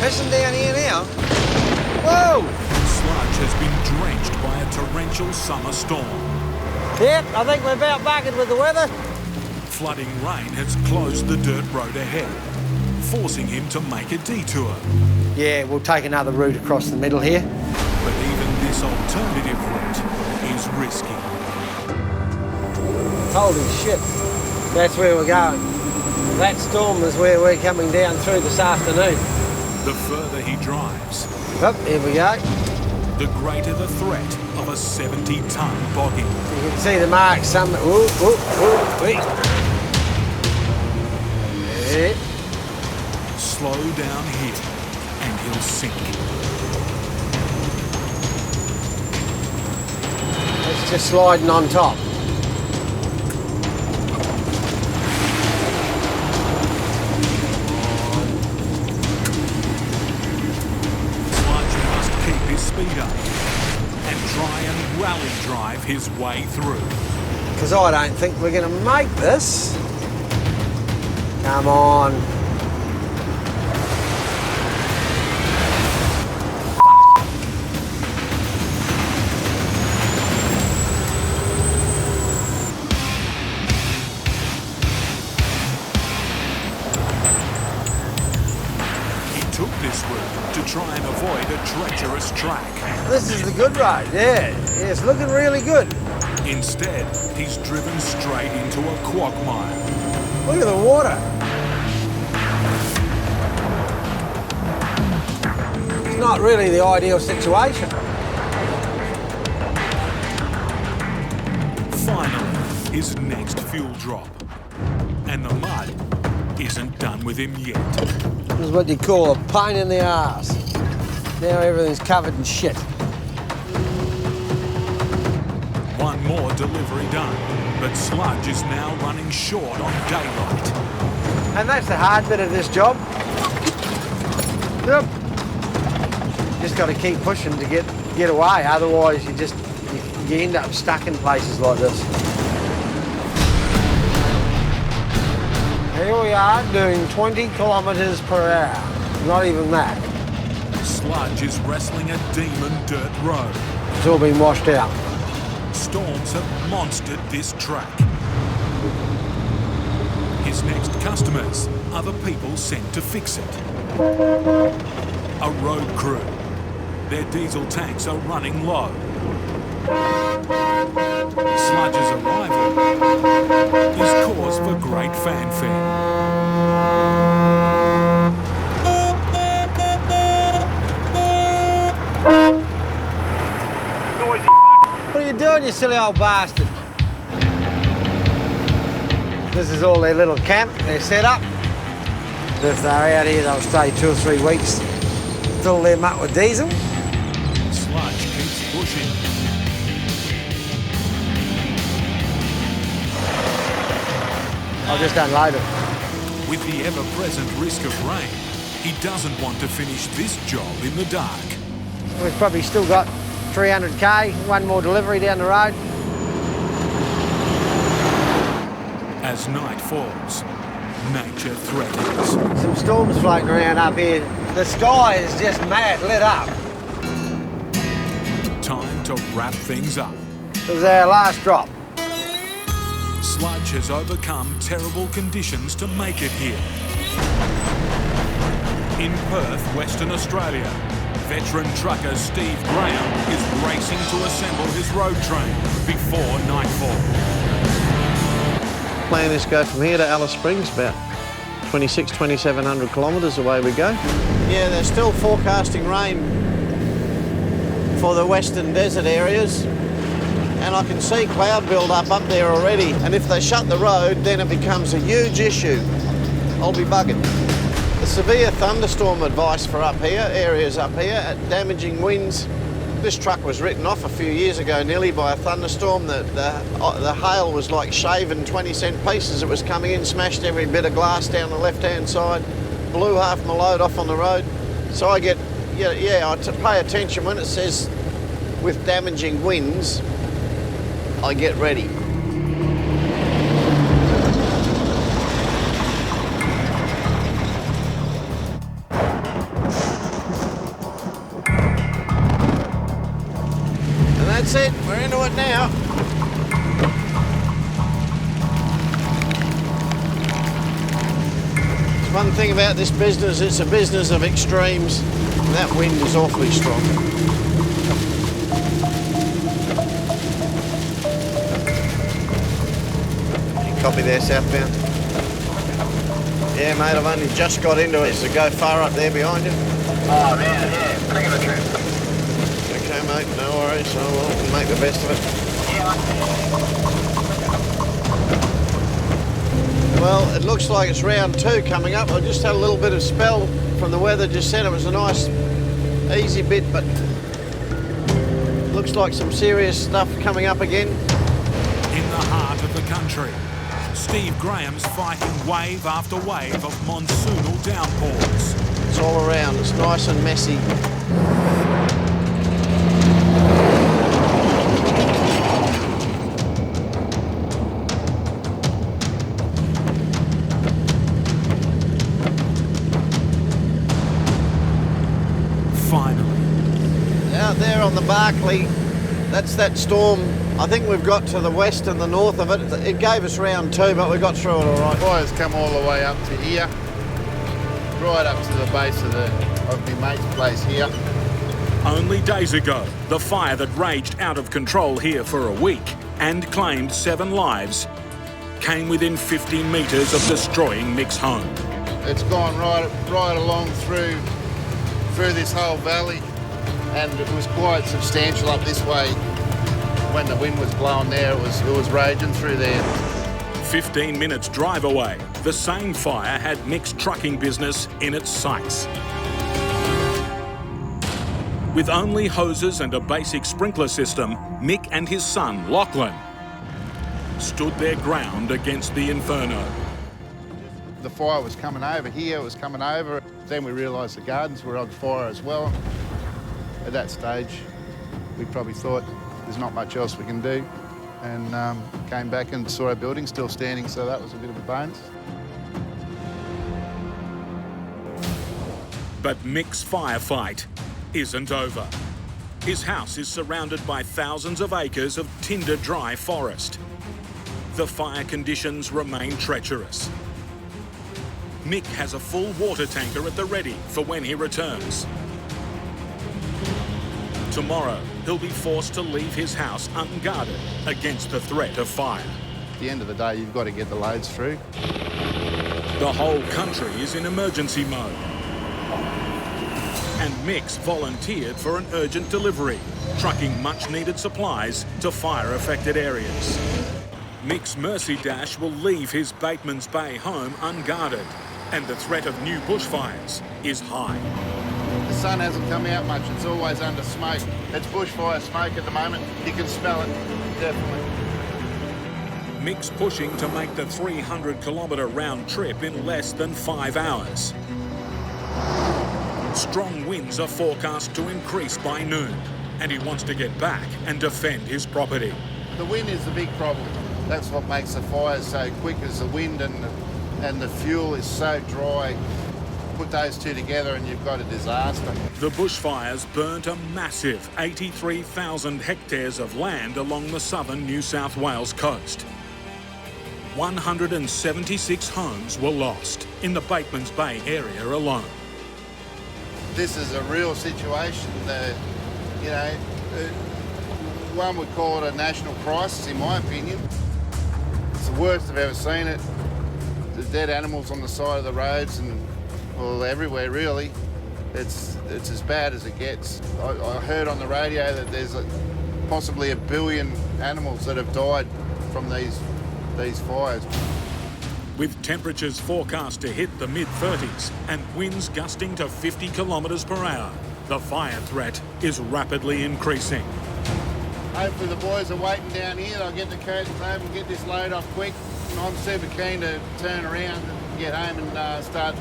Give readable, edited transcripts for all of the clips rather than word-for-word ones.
pissing down here now. Whoa! Sludge has been drenched by a torrential summer storm. Yep, I think we're about buggered with the weather. Flooding rain has closed the dirt road ahead, forcing him to make a detour. Yeah, we'll take another route across the middle here. But even this alternative route is risky. Holy shit, that's where we're going. That storm is where we're coming down through this afternoon. The further he drives, Up, here we go. the greater the threat of a 70-ton bogging. You can see the marks some. Ooh, ooh, ooh, wait. Yeah. Slow down here and he'll sink. It's just sliding on top. Sludge must keep his speed up and try and rally drive his way through. Because I don't think we're going to make this. Come on. He took this route to try and avoid a treacherous track. This is the good road, yeah. It's looking really good. Instead, he's driven straight into a quagmire. Look at the water. It's not really the ideal situation. Finally, his next fuel drop. And the mud isn't done with him yet. This is what you call a pain in the arse. Now everything's covered in shit. One more delivery done, but Sludge is now running short on daylight. And that's the hard bit of this job. Yep. Just got to keep pushing to get away, otherwise you end up stuck in places like this. Here we are doing 20 kilometres per hour. Not even that. Sludge is wrestling a demon dirt road. It's all been washed out. Storms have monstered this track. His next customers are the people sent to fix it. A road crew. Their diesel tanks are running low. Sludge's arrival is cause for great fanfare. What are you doing, you silly old bastard? This is all their little camp, their setup. If they're out here, they'll stay 2 or 3 weeks, fill them up with diesel. Sludge keeps pushing. I'll just unload it. With the ever-present risk of rain, he doesn't want to finish this job in the dark. We've probably still got 300k, one more delivery down the road. As night falls, nature threatens. Some storms floating around up here. The sky is just mad lit up. Time to wrap things up. This is our last drop. Sludge has overcome terrible conditions to make it here. In Perth, Western Australia, veteran trucker Steve Graham is racing to assemble his road train before nightfall. Plan is to go from here to Alice Springs, about 2,700 kilometres away we go. Yeah, they're still forecasting rain for the western desert areas, and I can see cloud build-up up there already, and if they shut the road, then it becomes a huge issue. I'll be buggered. The severe thunderstorm advice for up here, areas up here, damaging winds. This truck was written off a few years ago nearly by a thunderstorm. The hail was like shaving 20-cent pieces. It was coming in, smashed every bit of glass down the left-hand side, blew half my load off on the road. So I get, I pay attention when it says with damaging winds, I get ready. That's it, we're into it now. One thing about this business, it's a business of extremes. That wind is awfully strong. You copy there, southbound? Yeah, mate, I've only just got into it. So go far up there behind you. Oh, man, yeah, pretty good trip. Okay, mate, no worries. So we'll make the best of it. Well, it looks like it's round 2 coming up. I just had a little bit of spell from the weather just said. It was a nice, easy bit, but looks like some serious stuff coming up again. In the heart of the country, Steve Graham's fighting wave after wave of monsoonal downpours. It's all around. It's nice and messy. Out there on the Barclay, that's that storm. I think we've got to the west and the north of it. It gave us round 2, but we got through it all right. Fires come all the way up to here, right up to the base of my mate's place here. Only days ago, the fire that raged out of control here for a week and claimed 7 lives came within 50 metres of destroying Mick's home. It's gone right along through this whole valley, and it was quite substantial up this way. When the wind was blowing there, it was raging through there. 15 minutes drive away, the same fire had Mick's trucking business in its sights. With only hoses and a basic sprinkler system, Mick and his son, Lachlan, stood their ground against the inferno. The fire was coming over here, it was coming over. Then we realised the gardens were on fire as well. At that stage, we probably thought there's not much else we can do, and came back and saw our building still standing, so that was a bit of a bonus. But Mick's firefight isn't over. His house is surrounded by thousands of acres of tinder-dry forest. The fire conditions remain treacherous. Mick has a full water tanker at the ready for when he returns. Tomorrow, he'll be forced to leave his house unguarded against the threat of fire. At the end of the day, you've got to get the loads through. The whole country is in emergency mode. And Mick's volunteered for an urgent delivery, trucking much-needed supplies to fire-affected areas. Mick's Mercy Dash will leave his Bateman's Bay home unguarded, and the threat of new bushfires is high. The sun hasn't come out much, it's always under smoke. It's bushfire smoke at the moment. You can smell it, definitely. Mick's pushing to make the 300-kilometre round trip in less than 5 hours. Strong winds are forecast to increase by noon, and he wants to get back and defend his property. The wind is the big problem. That's what makes the fires so quick, is the wind and the fuel is so dry. Put those two together and you've got a disaster. The bushfires burnt a massive 83,000 hectares of land along the southern New South Wales coast. 176 homes were lost in the Bateman's Bay area alone. This is a real situation. One would call it a national crisis, in my opinion. It's the worst I've ever seen it. The dead animals on the side of the roads and, well, everywhere really. It's as bad as it gets. I heard on the radio that there's possibly 1 billion animals that have died from these fires. With temperatures forecast to hit the mid-30s and winds gusting to 50 kilometres per hour, the fire threat is rapidly increasing. Hopefully the boys are waiting down here. They'll get the curtains open and get this load off quick. And I'm super keen to turn around and get home and start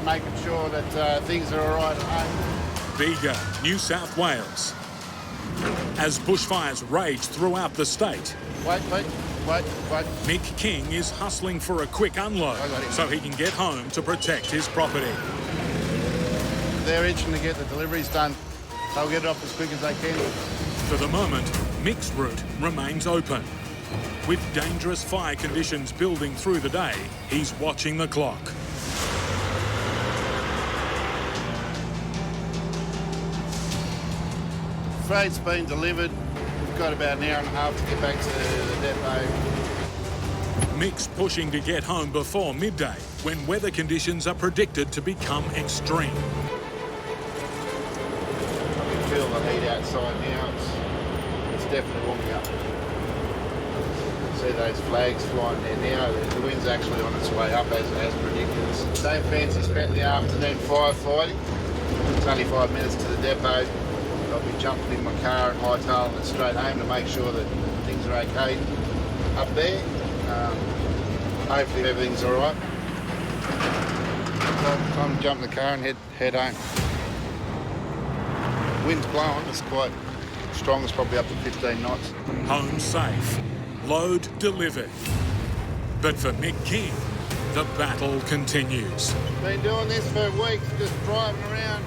making sure that things are all right at home. Bega, New South Wales. As bushfires rage throughout the state, Wait. Mick King is hustling for a quick unload so he can get home to protect his property. They're itching to get the deliveries done. They'll get it off as quick as they can. For the moment, Mick's route remains open. With dangerous fire conditions building through the day, he's watching the clock. Freight's been delivered. We've got about an hour and a half to get back to the depot. Mick's pushing to get home before midday, when weather conditions are predicted to become extreme. I can feel the heat outside now. It's definitely warming up. See those flags flying there now. The wind's actually on its way up as predicted. Same fancy spent the afternoon firefighting. It's only 5 minutes to the depot. I'll be jumping in my car and hightailing it straight home to make sure that things are okay up there. Hopefully everything's all right. Time to jump in the car and head home. Wind's blowing. It's quite strong. It's probably up to 15 knots. Home safe. Load delivered. But for Mick King, the battle continues. Been doing this for weeks, just driving around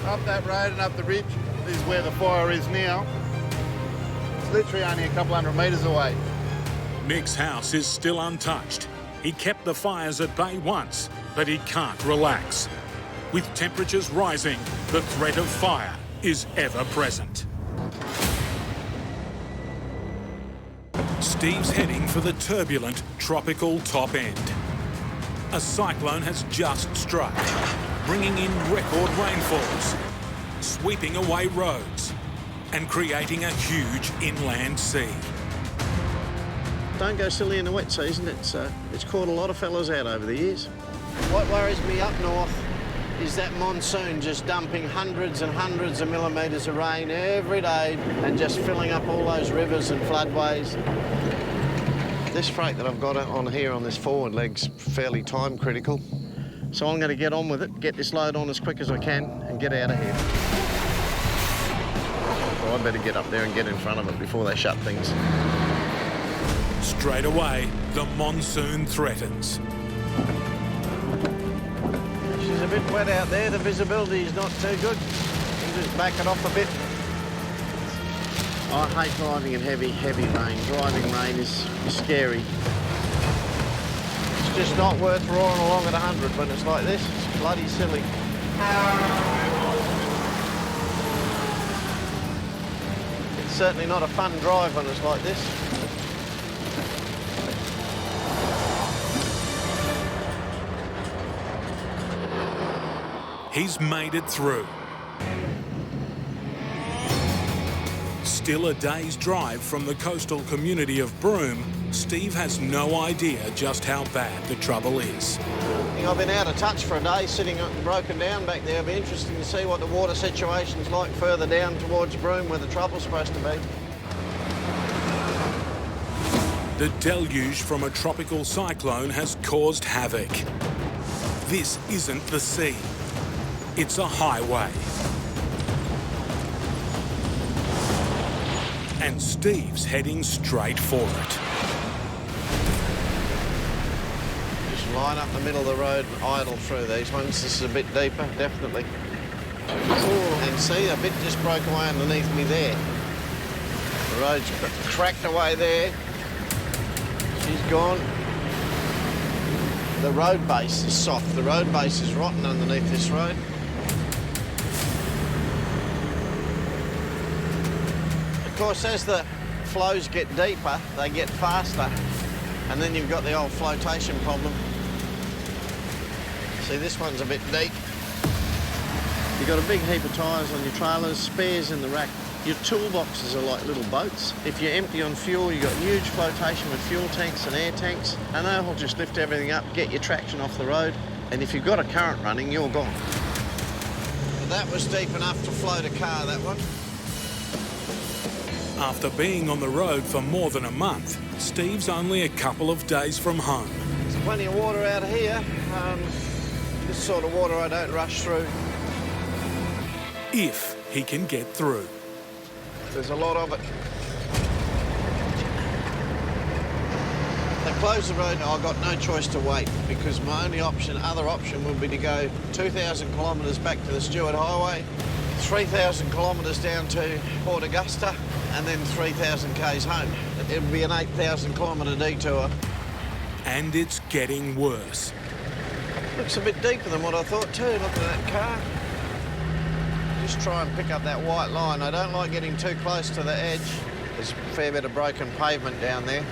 up that road and up the ridge. This is where the fire is now. It's literally only a couple hundred metres away. Mick's house is still untouched. He kept the fires at bay once, but he can't relax. With temperatures rising, the threat of fire is ever present. Steve's heading for the turbulent tropical top end. A cyclone has just struck, bringing in record rainfalls, sweeping away roads and creating a huge inland sea. Don't go silly in the wet season. It's caught a lot of fellas out over the years. What worries me up north is that monsoon just dumping hundreds and hundreds of millimetres of rain every day and just filling up all those rivers and floodways. This freight that I've got on here on this forward leg's fairly time critical. So I'm going to get on with it, get this load on as quick as I can and get out of here. So I better get up there and get in front of it before they shut things. Straight away, the monsoon threatens. She's a bit wet out there, the visibility is not too good. You just back it off a bit. I hate driving in heavy rain. Driving rain is scary. It's just not worth roaring along at 100 when it's like this. It's bloody silly. It's certainly not a fun drive when it's like this. He's made it through. Still a day's drive from the coastal community of Broome, Steve has no idea just how bad the trouble is. I've been out of touch for a day, sitting broken down back there. It'll be interesting to see what the water situation's like further down towards Broome where the trouble's supposed to be. The deluge from a tropical cyclone has caused havoc. This isn't the sea. It's a highway. And Steve's heading straight for it. Just line up the middle of the road and idle through these ones. This is a bit deeper, definitely. And see, a bit just broke away underneath me there. The road's cracked away there. She's gone. The road base is soft. The road base is rotten underneath this road. Of course, as the flows get deeper, they get faster, and then you've got the old flotation problem. See, this one's a bit deep. You've got a big heap of tyres on your trailers, spares in the rack. Your toolboxes are like little boats. If you're empty on fuel, you've got huge flotation with fuel tanks and air tanks, and they'll just lift everything up, get your traction off the road, and if you've got a current running, you're gone. But that was deep enough to float a car, that one. After being on the road for more than a month, Steve's only a couple of days from home. There's plenty of water out of here. This sort of water I don't rush through. If he can get through. There's a lot of it. They closed the road, I've got no choice to wait because my only other option would be to go 2,000 kilometres back to the Stewart Highway 3,000 kilometres down to Port Augusta and then 3,000 k's home. It'll be an 8,000 kilometre detour. And it's getting worse. Looks a bit deeper than what I thought too, looking at that car. Just try and pick up that white line. I don't like getting too close to the edge. There's a fair bit of broken pavement down there.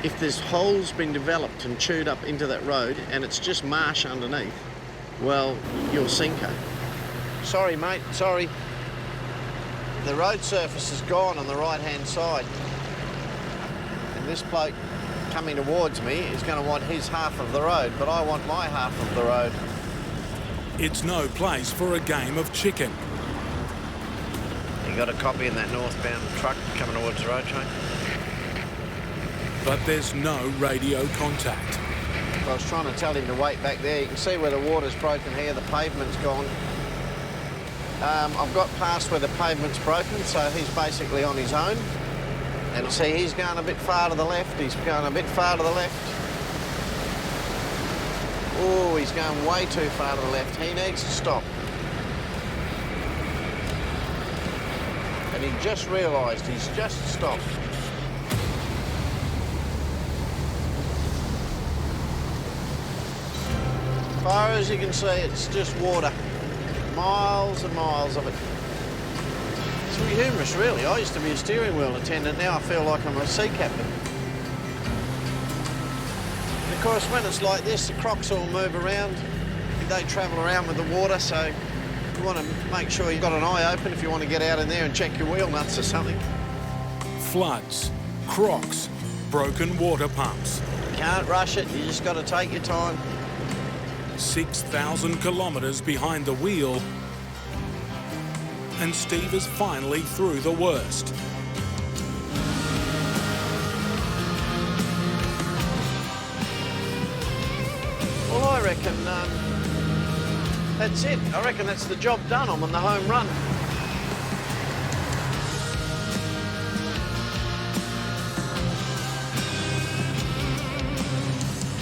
If there's holes been developed and chewed up into that road and it's just marsh underneath, well, you'll sink her. Sorry, mate, sorry. The road surface is gone on the right-hand side. And this bloke coming towards me is going to want his half of the road, but I want my half of the road. It's no place for a game of chicken. You got a copy in that northbound truck coming towards the road train? But there's no radio contact. I was trying to tell him to wait back there. You can see where the water's broken here, the pavement's gone. I've got past where the pavement's broken, so he's basically on his own. And see, he's going a bit far to the left, he's going a bit far to the left. Oh, he's going way too far to the left. He needs to stop. And he just realised he's just stopped. As far as you can see, it's just water. Miles and miles of it. It's really humorous, really. I used to be a steering wheel attendant. Now I feel like I'm a sea captain. And of course, when it's like this, the crocs all move around. They travel around with the water, so you want to make sure you've got an eye open if you want to get out in there and check your wheel nuts or something. Floods, crocs, broken water pumps. You can't rush it. You just got to take your time. 6,000 kilometres behind the wheel, and Steve is finally through the worst. Well, I reckon that's it. I reckon that's the job done. I'm on the home run.